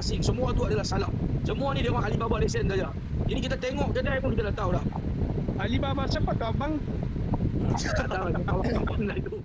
asing. Semua tu adalah salah. Semua ni dia orang Alibaba lesen saja. Ini kita tengok kedai pun kita dah tahu dah. Alibaba siapa tu abang? Tak tahu kawan-kawan itu.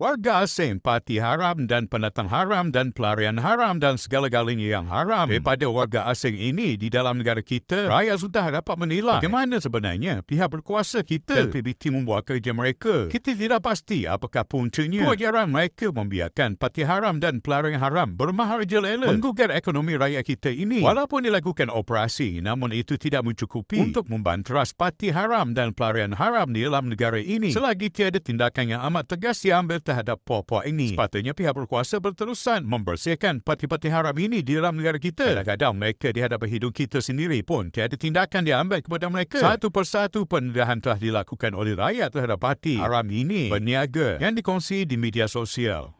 Warga asing, parti haram dan pendatang haram dan pelarian haram dan segala-galanya yang haram daripada warga asing ini di dalam negara kita, rakyat sudah dapat menilai bagaimana sebenarnya pihak berkuasa kita dan PBT membuat kerja mereka. Kita tidak pasti apakah puncanya kewajaran mereka membiarkan parti haram dan pelarian haram bermaharajalela menggugat ekonomi rakyat kita ini. Walaupun dilakukan operasi, namun itu tidak mencukupi untuk membanteras parti haram dan pelarian haram di dalam negara ini selagi tiada tindakan yang amat tegas diambil terhadap puak-puak ini. Sepatutnya pihak berkuasa berterusan membersihkan parti-parti haram ini di dalam negara kita. Kadang-kadang mereka di hadapan hidung kita sendiri pun tiada tindakan diambil kepada mereka. Satu persatu pendedahan telah dilakukan oleh rakyat terhadap parti haram ini berniaga yang dikongsi di media sosial.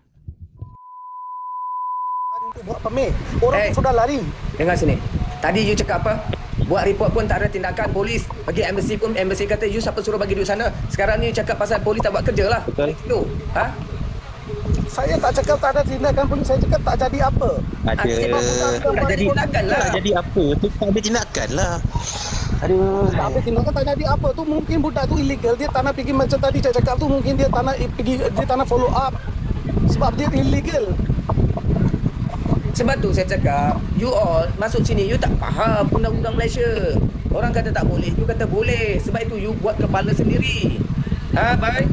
Untuk buat permit. Orang sudah lari. Dengar sini. Tadi you cakap apa? Buat report pun tak ada tindakan. Polis pergi embassy pun embassy kata you siapa suruh bagi duit sana. Sekarang ni cakap pasal polis tak buat kerja lah. Betul. Itu. Ha? Saya tak cakap tak ada tindakan pun, saya cakap tak jadi apa. Ada. Tak jadi tindakan lah. Tak jadi apa tu, tak ada tindakan lah. Aduh. Tak ada tindakan, tak jadi apa tu. Mungkin budak tu illegal. Dia tak nak pergi macam tadi saya cakap tu. Mungkin dia tak nak pergi, dia tak nak follow up. Sebab dia illegal. Sebab tu saya cakap, you all masuk sini, you tak faham undang-undang Malaysia. Orang kata tak boleh, you kata boleh. Sebab itu you buat kepala sendiri. Ha, bye.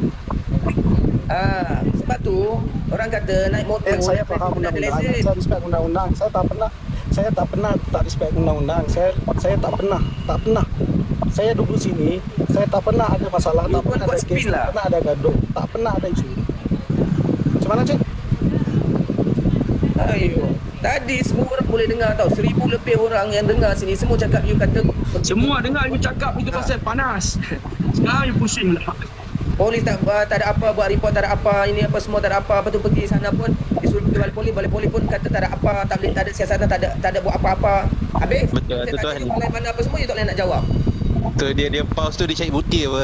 Ha, sebab tu orang kata naik motor. Saya faham undang-undang. Saya respect undang-undang. Saya tak pernah tak respect undang-undang. Saya tak pernah. Saya duduk sini, saya tak pernah ada masalah, tak pernah ada kes, tak pernah ada gaduh, tak pernah ada isu. Macam mana, Cik? Ayo. Tadi semua orang boleh dengar tau. 1,000 lebih orang yang dengar sini semua cakap you kata Semua dengar you cakap itu pasal panas. Sekarang you pusing lah. polis tak ada apa, buat report tak ada apa, ini apa semua tak ada apa. Lepas tu pergi sana pun disuruh pergi balik polis pun kata tak ada apa, tak ada siasatan, tak ada buat apa-apa. Habis Betul, saya betul, tanya Hanif. mana apa semua you tak boleh nak jawab. Tu dia pause tu dia cari bukti apa.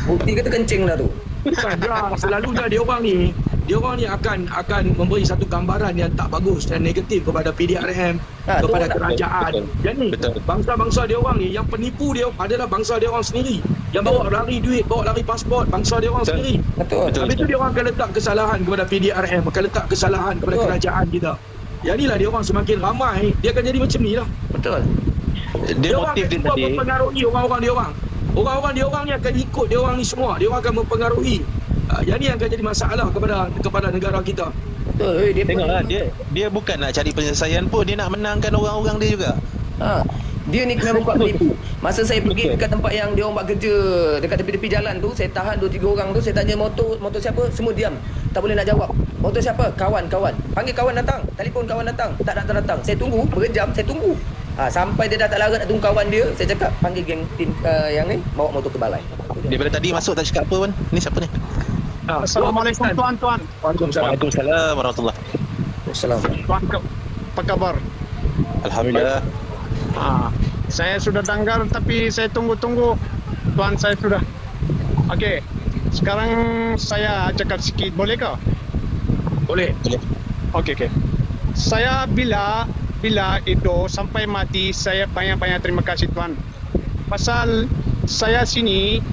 Bukti kata kencing lah tu. Bukan dah, selalunya dia orang ni akan memberi satu gambaran yang tak bagus dan negatif kepada PDRM, kepada betul, kerajaan. betul. Jadi Betul. bangsa-bangsa dia orang ni, yang penipu dia adalah bangsa dia orang sendiri. Yang bawa lari duit, bawa lari pasport, bangsa dia orang Betul. sendiri. Betul. Betul. Habis tu dia orang akan letak kesalahan kepada PDRM, akan letak kesalahan kepada Betul. kerajaan kita. Jadilah dia orang semakin ramai, dia akan jadi macam ni lah. Betul. Dia Orang motif akan dia cuba tadi. mempengaruhi orang-orang dia orang. Orang-orang dia orang ni akan ikut dia orang ni semua. Dia orang akan mempengaruhi. Jadi yang akan jadi masalah kepada negara kita. Betul. Dia Tengoklah dia bukan nak cari penyelesaian pun, dia nak menangkan orang-orang dia juga. Ha. Dia ni memang buat penipu. Masa saya pergi Betul. dekat tempat yang dia orang buat kerja dekat tepi-tepi jalan tu, saya tahan 2-3 orang tu, saya tanya motor siapa, semua diam. Tak boleh nak jawab. Motor siapa? Kawan. Panggil kawan datang, telefon kawan datang, tak datang. Saya tunggu berjam, saya tunggu. Sampai dia dah tak larat nak tunggu kawan dia, saya cakap panggil geng tim yang ni bawa motor ke balai. Daripada tadi masuk tak cakap apa pun. Ni siapa ni? Assalamualaikum tuan-tuan. Waalaikumsalam. Waalaikumsalam warahmatullahi. Assalamualaikum. Tuan, apa kabar? Alhamdulillah. Saya sudah tanggal tapi saya tunggu-tunggu. Tuan, saya sudah. Okey. Sekarang saya cakap sikit, boleh ke? Boleh. Okey. Saya bila itu sampai mati, saya banyak-banyak terima kasih tuan. Pasal saya sini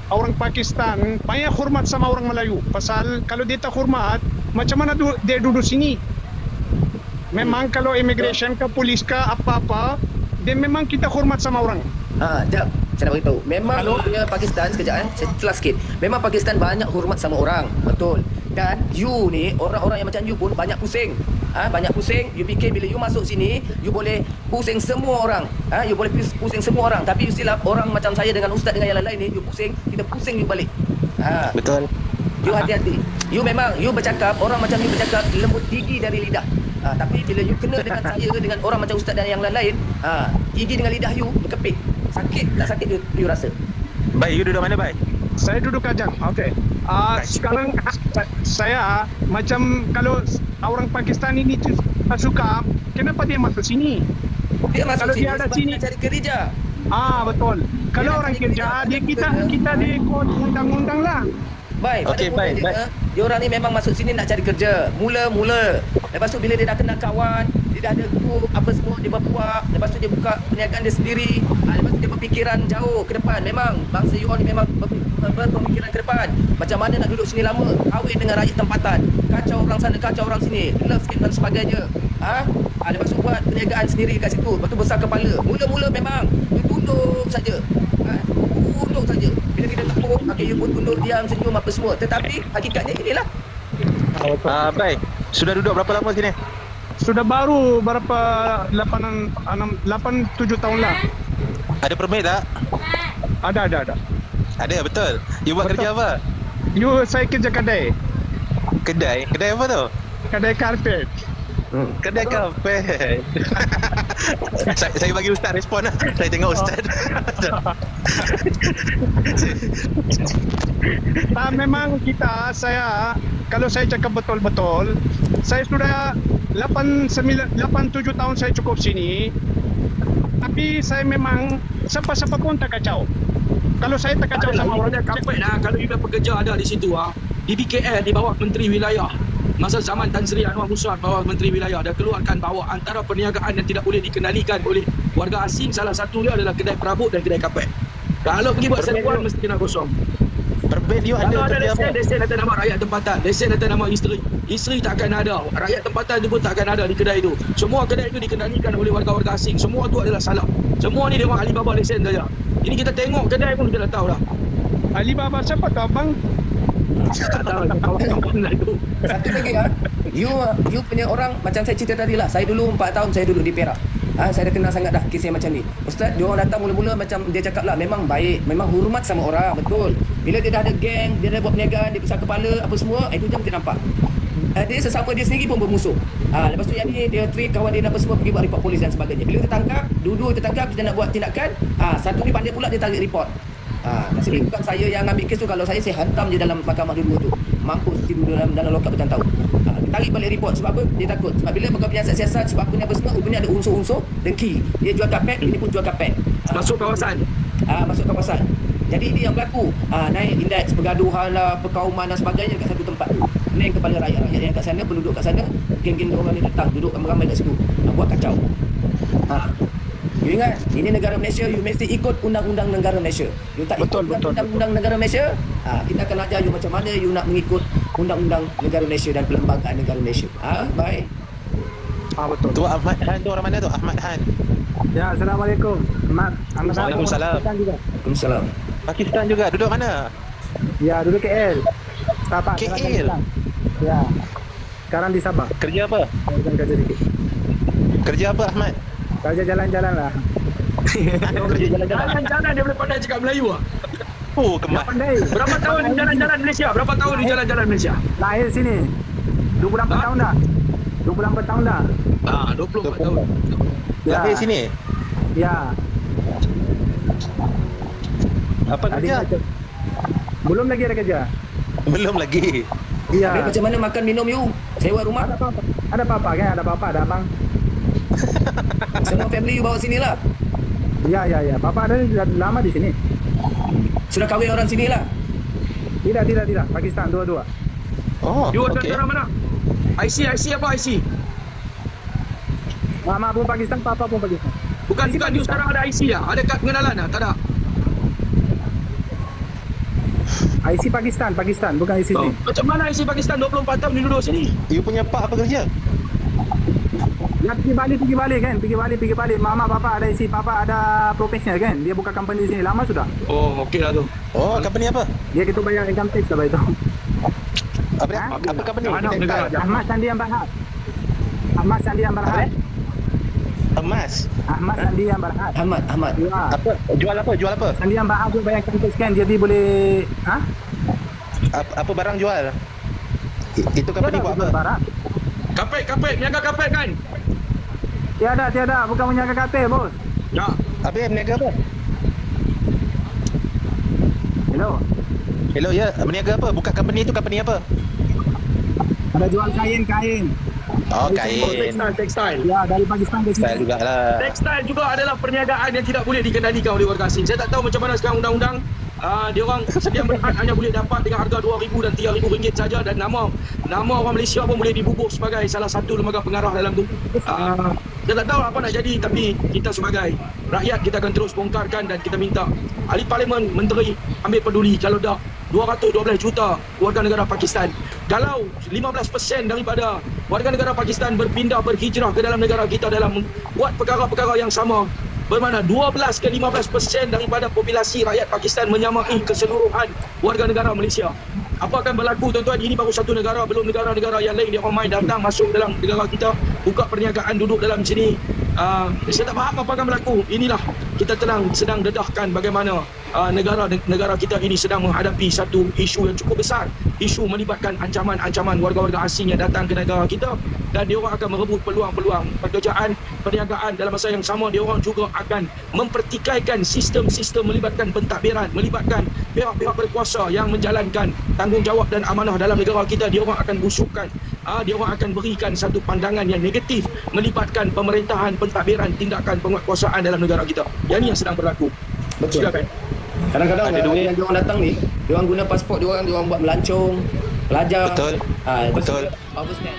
orang Pakistan banyak hormat sama orang Melayu. Pasal kalau dia tak hormat, macam mana dia duduk sini? Memang kalau immigration ke polis ke apa-apa, dia memang kita hormat sama orang. Jap. Saya nak beritahu. Memang punya Pakistan, sekejap saya jelas sikit. Memang Pakistan banyak hormat sama orang. Betul. Dan you ni, orang-orang yang macam you pun banyak pusing. Banyak pusing. You fikir bila you masuk sini, you boleh pusing semua orang. You boleh pusing semua orang. Tapi you silap orang macam saya dengan ustaz dengan yang lain ni, you pusing, kita pusing you balik. Betul. You hati-hati. You memang, you bercakap, orang macam you bercakap lembut gigi dari lidah. Tapi bila you kena dengan saya, dengan orang macam ustaz dan yang lain-lain, gigi dengan lidah you berkepit. Sakit, tak sakit you rasa. Baik, you duduk mana baik? Saya duduk Kajang. Okey. Sekarang saya macam kalau orang Pakistan ini tak suka, kenapa dia masuk sini? Dia masuk Kalau sini dia ada sebab sini- dia cari kerja. Betul. kalau orang kerja, kita diikut undang-undang lah. Baik, Okey, pada baik, mulanya, dia orang ni memang masuk sini nak cari kerja. Mula-mula. Lepas tu bila dia dah kenal kawan, dia dah ada group apa semua, dia berbuat. Lepas tu dia buka perniagaan dia sendiri. Lepas tu dia berfikiran jauh ke depan. Memang bangsa you all ni memang berpemikiran ke depan. Macam mana nak duduk sini lama, kahwin dengan rakyat tempatan. Kacau orang sana, kacau orang sini. Love scam dan sebagainya. Lepas tu buat perniagaan sendiri kat situ. Lepas tu besar kepala. Mula-mula memang you tunduk saja. Tunduk saja. Bila kita tepuk, you pun tunduk, diam, senyum apa semua. Tetapi hakikatnya inilah. Baik. Sudah duduk berapa lama sini? Sudah baru berapa 8-7 tahun lah. Ada permit tak? Ada. Ada, betul. You buat kerja apa? Saya kerja kedai. Kedai apa tu? Kedai karpet. Kedai kafe. saya bagi ustaz respon lah. Saya tengok ustaz. Memang kalau saya cakap betul-betul, saya sudah 8-7 tahun saya cukup sini. Tapi saya memang siapa-siapa pun tak kacau. Kalau saya tak kacau sama orang, kapet lah. Kalau you pekerja ada di situ di BKL, di bawah Menteri Wilayah. Masa zaman Tan Sri Anwar Musa bawah Menteri Wilayah, dah keluarkan bahawa antara perniagaan yang tidak boleh dikendalikan oleh warga asing, salah satunya adalah kedai perabot dan kedai kapet. Kalau pergi buat serbuan, mesti kena kosong. Permit you Kalau ada kerja apa? lesen atas nama rakyat tempatan, lesen atas nama isteri tak akan ada. Rakyat tempatan tu pun tak akan ada di kedai itu. Semua kedai itu dikendalikan oleh warga-warga asing. Semua tu adalah salah. Semua ni dia orang Alibaba lesen saja. Ini kita tengok kedai pun kita dah tahu dah. Alibaba siapa tu abang? Tak tahu kawan-kawan lah tu. Satu lagi you punya orang macam saya cerita tadi lah. Saya dulu 4 tahun saya duduk di Perak. Saya dah kenal sangat dah kes yang macam ni. Ustaz, dia orang datang mula-mula macam dia cakap lah, memang baik, memang hormat sama orang, betul. Bila dia dah ada geng, dia dah buat perniagaan, dia besar kepala apa semua, itu je kita nampak. Dia sesama dia sendiri pun bermusuh. Lepas tu yang ni dia treat kawan dia apa semua pergi buat report polis dan sebagainya. Bila tertangkap, dua-dua tertangkap, kita nak buat tindakan, satu ni pandai pula dia tarik report. Nasib baik bukan saya yang ambil kes tu. Kalau saya hantam je dalam mahkamah dua-dua tu. Mampus tidur dalam lokap bertahun-tahun. Dia tarik balik report. Sebab apa? Dia takut. Sebab bila bukan penyiasat siasat, sebab apa ni apa semua, rupanya ada unsur-unsur dengki. Dia jual kapet, ini pun jual kapet. Masuk kawasan. Masuk kawasan. Jadi ini yang berlaku. Naik indeks pergaduhan lah, perkauman dan sebagainya dekat satu tempat tu. Neng kepala rakyat-rakyat yang kat sana, penduduk kat sana, geng-geng orang ni datang, duduk ramai-ramai kat situ. Buat kacau. You ingat, ini negara Malaysia, you mesti ikut undang-undang negara Malaysia. You tak ikut undang-undang negara Malaysia, kita akan ajar you macam mana you nak mengikut undang-undang negara Malaysia dan perlembagaan negara Malaysia. Baik. Betul. Tu Ahmad Han tu orang mana tu? Ahmad Han. Ya, Assalamualaikum. Waalaikumsalam. Waalaikumsalam. Pakistan juga. Duduk mana? Ya, dulu KL. Sabah. KL? Ya. Sekarang di Sabah. Kerja apa? Kerja dikit. Kerja apa Ahmad? Kerja jalan-jalan lah. Jalan-jalan dia boleh pandai cakap Melayu lah. Oh, kemas. Pandai. Berapa tahun di jalan-jalan Malaysia? Berapa tahun di jalan-jalan Malaysia? Lahir sini. 24 tahun dah. 24 tahun dah. 24 tahun. Ya. Lahir sini? Ya. Apa kerja? Belum lagi ada kerja. Belum lagi. Ya. Habis macam mana makan minum you? Sewa rumah? Ada apa-apa kan? Ada apa-apa, ada abang. Semua family you bawa sini lah. Ya. Bapa ada lama di sini. Sudah kahwin orang sini lah. Tidak. Pakistan dua-dua. Oh, You okey. negara mana? IC apa IC? Mama pun Pakistan, papa pun Pakistan. Bukan you sekarang ada IC lah? Ada kad pengenalan lah? Tak ada? IC Pakistan, bukan IC sini. Macam mana IC Pakistan 24 tahun dia duduk sini? You punya pak apa kerja? Nak pergi balik kan? Mama, papa ada IC, papa ada profesional kan? Dia buka company di sini lama sudah. Oh, okey lah tu. Oh, company apa? Dia kita bayar income tax lah itu. Apa company? Anak negara. Ahmad Sandian Berhad. Ahmad Sandian Berhad. Emas. Ahmad Sandian Berhad. Ahmad. Ya. Apa? Jual apa? Sandian Berhad tu bayar income tax kan? Jadi boleh Apa barang jual? Itu company buat apa? Barang. Kapet, niaga kapet kan? Tiada, bukan menjaga katil, bos. Ya. Habis berniaga apa? Hello, ya, berniaga apa? Buka company itu company apa? ada jual kain. Oh, kain. Tekstil. Ya, dari Pakistan ke Style sini. jugalah. Tekstil juga adalah perniagaan yang tidak boleh dikendalikan oleh warga asing. Saya tak tahu macam mana sekarang undang-undang. Dia orang sedia berhad hanya boleh dapat dengan harga RM2,000 dan RM3,000 saja, dan nama orang Malaysia pun boleh dibubuh sebagai salah satu lembaga pengarah dalam tu. Saya tak tahu apa nak jadi, tapi kita sebagai rakyat kita akan terus bongkarkan dan kita minta ahli parlimen, menteri ambil peduli. Kalau dah 212 juta warga negara Pakistan, kalau 15% daripada warga negara Pakistan berpindah berhijrah ke dalam negara kita dalam buat perkara-perkara yang sama, bermakna 12 ke 15% daripada populasi rakyat Pakistan menyamai keseluruhan warga negara Malaysia. Apa akan berlaku, tuan-tuan? Ini baru satu negara, belum negara-negara yang lain dia orang main datang masuk dalam negara kita, buka perniagaan, duduk dalam sini. Saya tak faham apa akan berlaku. Inilah kita sedang dedahkan bagaimana negara kita ini sedang menghadapi satu isu yang cukup besar, isu melibatkan ancaman-ancaman warga-warga asing yang datang ke negara kita, dan dia orang akan merebut peluang-peluang pekerjaan, perniagaan. Dalam masa yang sama dia orang juga akan mempertikaikan sistem-sistem melibatkan pentadbiran, melibatkan pihak-pihak berkuasa yang menjalankan tanggungjawab dan amanah dalam negara kita. Dia orang akan busukkan, dia orang akan berikan satu pandangan yang negatif melibatkan pemerintahan, pentadbiran, tindakan penguatkuasaan dalam negara kita. Yang ini yang sedang berlaku. Betul. Silakan. Kadang-kadang Ada duit. yang diorang datang ni, diorang guna pasport diorang buat melancong, pelajar. Betul. Lepas tu Betul. overstay.